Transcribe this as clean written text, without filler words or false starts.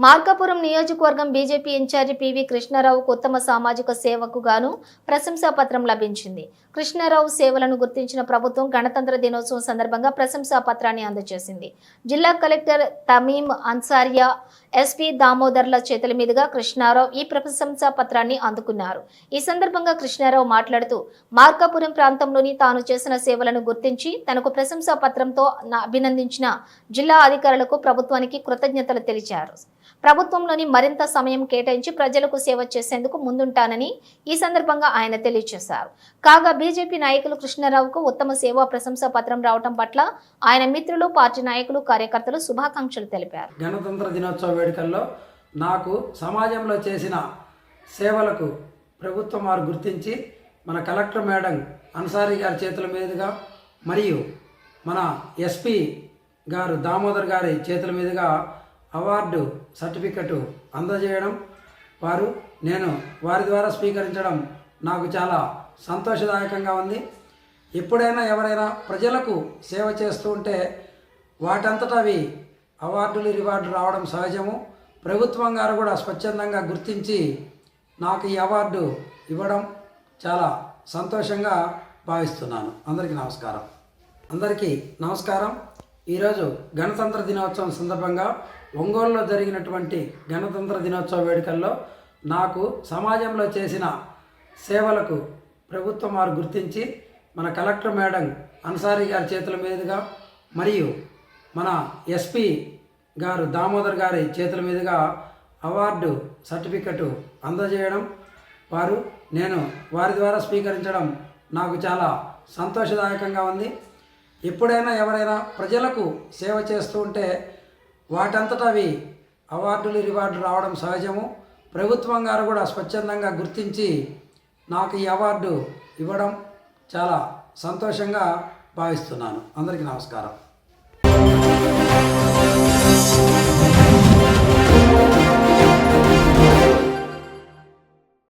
మార్కాపురం నియోజకవర్గం BJP incharge PV కృష్ణారావుకు ఉత్తమ సామాజిక సేవకు గాను ప్రశంసా పత్రం లభించింది. కృష్ణారావు సేవలను గుర్తించిన ప్రభుత్వం గణతంత్ర దినోత్సవం సందర్భంగా ప్రశంసా పత్రాన్ని అందజేసింది. జిల్లా కలెక్టర్ తమీం అన్సారియా, ఎస్పీ దామోదర్ల చేతుల మీదుగా కృష్ణారావు ఈ ప్రశంసా పత్రాన్ని అందుకున్నారు. ఈ సందర్భంగా కృష్ణారావు మాట్లాడుతూ మార్కాపురం ప్రాంతంలోని తాను చేసిన సేవలను గుర్తించి తనకు ప్రశంసా పత్రంతో అభినందించిన జిల్లా అధికారులకు ప్రభుత్వానికి కృతజ్ఞతలు తెలిపారు. ప్రభుత్వంలోని మరింత సమయం కేటాయించి ప్రజలకు సేవ చేసేందుకు ముందుంటానని ఈ సందర్భంగా ఆయన తెలియజేశారు. కాగా బీజేపీ నాయకులు కృష్ణారావుకు ఉత్తమ సేవా ప్రశంసా పత్రం రావడం పట్ల ఆయన మిత్రులు, పార్టీ నాయకులు, కార్యకర్తలు శుభాకాంక్షలు తెలిపారు. గణతంత్ర దినోత్సవ వేడుకల్లో నాకు సమాజంలో చేసిన సేవలకు ప్రభుత్వం వారు గుర్తించి మన కలెక్టర్ మేడం అన్సారీ గారి చేతుల మీదుగా మరియు మన ఎస్పీ గారు దామోదర్ గారి చేతుల మీదుగా అవార్డు సర్టిఫికెట్ అందజేయడం, నేను వారి ద్వారా స్వీకరించడం నాకు చాలా సంతోషదాయకంగా ఉంది. ఎప్పుడైనా ఎవరైనా ప్రజలకు సేవ చేస్తూ ఉంటే వాటంతటా అవి అవార్డులు, రివార్డులు రావడం సహజము. ప్రభుత్వం గారు కూడా స్వచ్ఛందంగా గుర్తించి నాకు ఈ అవార్డు ఇవ్వడం చాలా సంతోషంగా భావిస్తున్నాను. అందరికీ నమస్కారం. ఈరోజు గణతంత్ర దినోత్సవం సందర్భంగా ఒంగోలులో జరిగినటువంటి గణతంత్ర దినోత్సవ వేడుకల్లో నాకు సమాజంలో చేసిన సేవలకు ప్రభుత్వం వారు గుర్తించి మన కలెక్టర్ మేడం అన్సారీ గారి చేతుల మీదుగా మరియు మన ఎస్పీ గారు దామోదర్ గారి చేతుల మీదుగా అవార్డు సర్టిఫికెట్ అందజేయడం, నేను వారి ద్వారా స్వీకరించడం నాకు చాలా సంతోషదాయకంగా ఉంది. ఎప్పుడైనా ఎవరైనా ప్రజలకు సేవ చేస్తూ ఉంటే వాటంతటా అవి అవార్డులు, రివార్డులు రావడం సహజము. ప్రభుత్వం గారు కూడా స్వచ్ఛందంగా గుర్తించి నాకు ఈ అవార్డు ఇవ్వడం చాలా సంతోషంగా భావిస్తున్నాను. అందరికీ నమస్కారం.